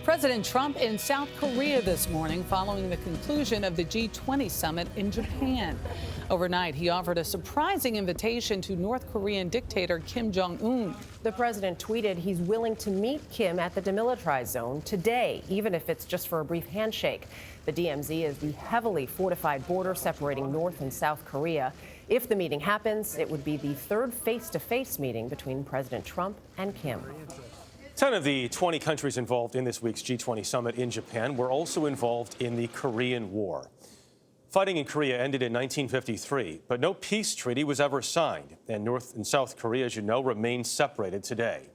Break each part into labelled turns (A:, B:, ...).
A: President Trump in South Korea this morning following the conclusion of the G20 Summit in Japan. Overnight, he offered a surprising invitation to North Korean dictator Kim Jong-un.
B: The president tweeted he's willing to meet Kim at the demilitarized zone today, even if it's just for a brief handshake. The DMZ is the heavily fortified border separating North and South Korea. If the meeting happens, it would be the third face-to-face meeting between President Trump and Kim.
C: 10 of the 20 countries involved in this week's G20 Summit in Japan were also involved in the Korean War. Fighting in Korea ended in 1953, but no peace treaty was ever signed, and North and South Korea, as you know, remain separated today.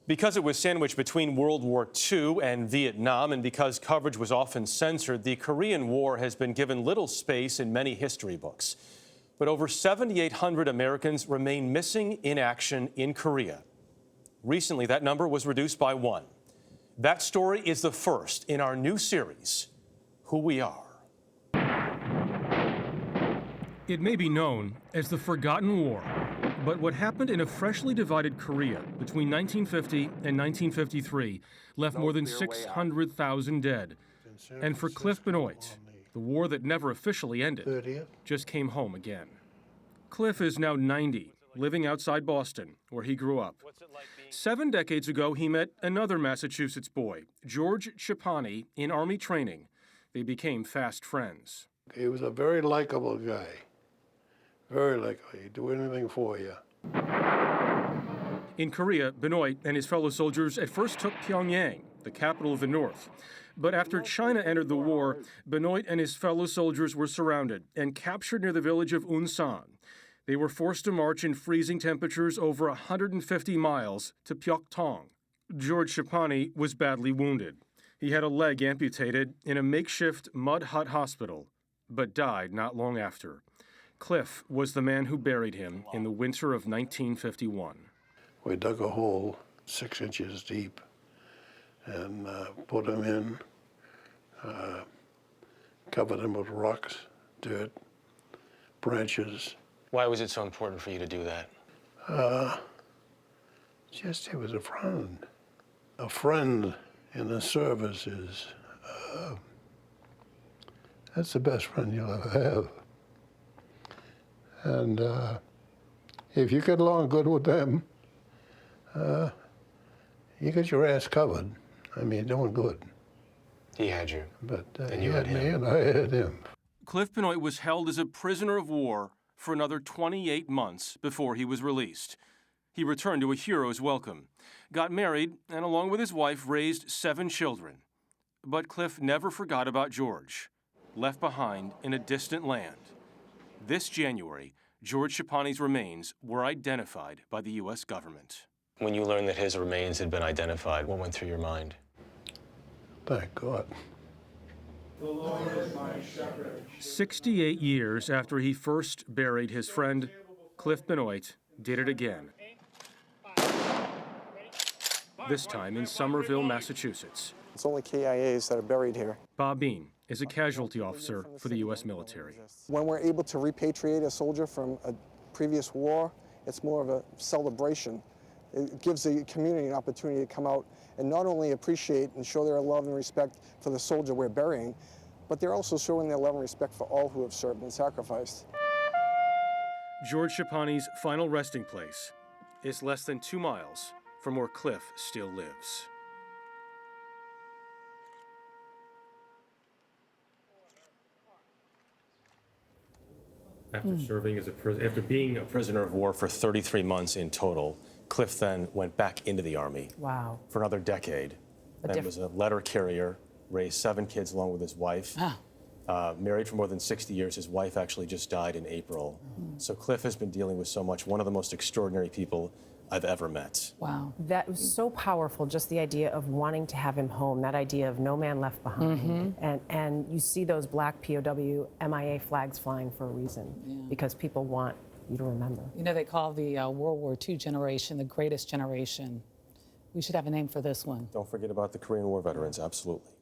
C: Because it was sandwiched between World War II and Vietnam, and because coverage was often censored, the Korean War has been given little space in many history books. But over 7,800 Americans remain missing in action in Korea. Recently, that number was reduced by 1. That story is the first in our new series, Who We Are.
D: It may be known as the Forgotten War, but what happened in a freshly divided Korea between 1950 and 1953 left more than 600,000 dead. And for Cliff Benoit, the war that never officially ended just came home again. Cliff is now 90, living outside Boston, where he grew up. 7 decades ago, he met another Massachusetts boy, George Schipani, in Army training. They became fast friends.
E: He was a very likable guy. Very likable. He'd do anything for you.
D: In Korea, Benoit and his fellow soldiers at first took Pyongyang, the capital of the North. But after China entered the war, Benoit and his fellow soldiers were surrounded and captured near the village of Unsan. They were forced to march in freezing temperatures over 150 miles to Pyeongtaung. George Schipani was badly wounded. He had a leg amputated in a makeshift mud hut hospital, but died not long after. Cliff was the man who buried him in the winter of 1951.
E: We dug a hole 6 inches deep and put him in, covered him with rocks, dirt, branches.
C: Why was it so important for you to do that?
E: Just he was a friend. A friend in the service is, that's the best friend you'll ever have. And if you get along good with them, you get your ass covered. I mean, doing good.
C: He had you.
E: But
C: and
E: he
C: you
E: had
C: had
E: me
C: him.
E: and I had him.
D: Cliff Benoit was held as a prisoner of war for another 28 months before he was released. He returned to a hero's welcome, got married, and along with his wife raised 7 children. But Cliff never forgot about George, left behind in a distant land. This January, George Schipani's remains were identified by the U.S. government.
C: When you learned that his remains had been identified, what went through your mind?
E: Thank God.
F: The Lord is my shepherd.
D: 68 years after he first buried his friend, Cliff Benoit did it again. This time in Somerville, Massachusetts.
G: It's only KIAs that are buried here.
D: Bob Bean is a casualty officer for the U.S. military.
G: When we're able to repatriate a soldier from a previous war, it's more of a celebration. It gives the community an opportunity to come out and not only appreciate and show their love and respect for the soldier we're burying, but they're also showing their love and respect for all who have served and sacrificed.
D: George Schipani's final resting place is less than 2 miles from where Cliff still lives.
C: After being a prisoner of war for 33 months in total, Cliff then went back into the Army.
B: Wow.
C: For another decade. And was a letter carrier, raised 7 kids along with his wife. Married for more than 60 years. His wife actually just died in April. So Cliff has been dealing with so much. One of the most extraordinary people I've ever met.
B: Wow. That was so powerful, just the idea of wanting to have him home, that idea of no man left behind. And you see those black POW MIA flags flying for a reason, because people want you to remember.
A: You know, they call the World War II generation the greatest generation. We should have a name for this one.
C: Don't forget about the Korean War veterans, absolutely.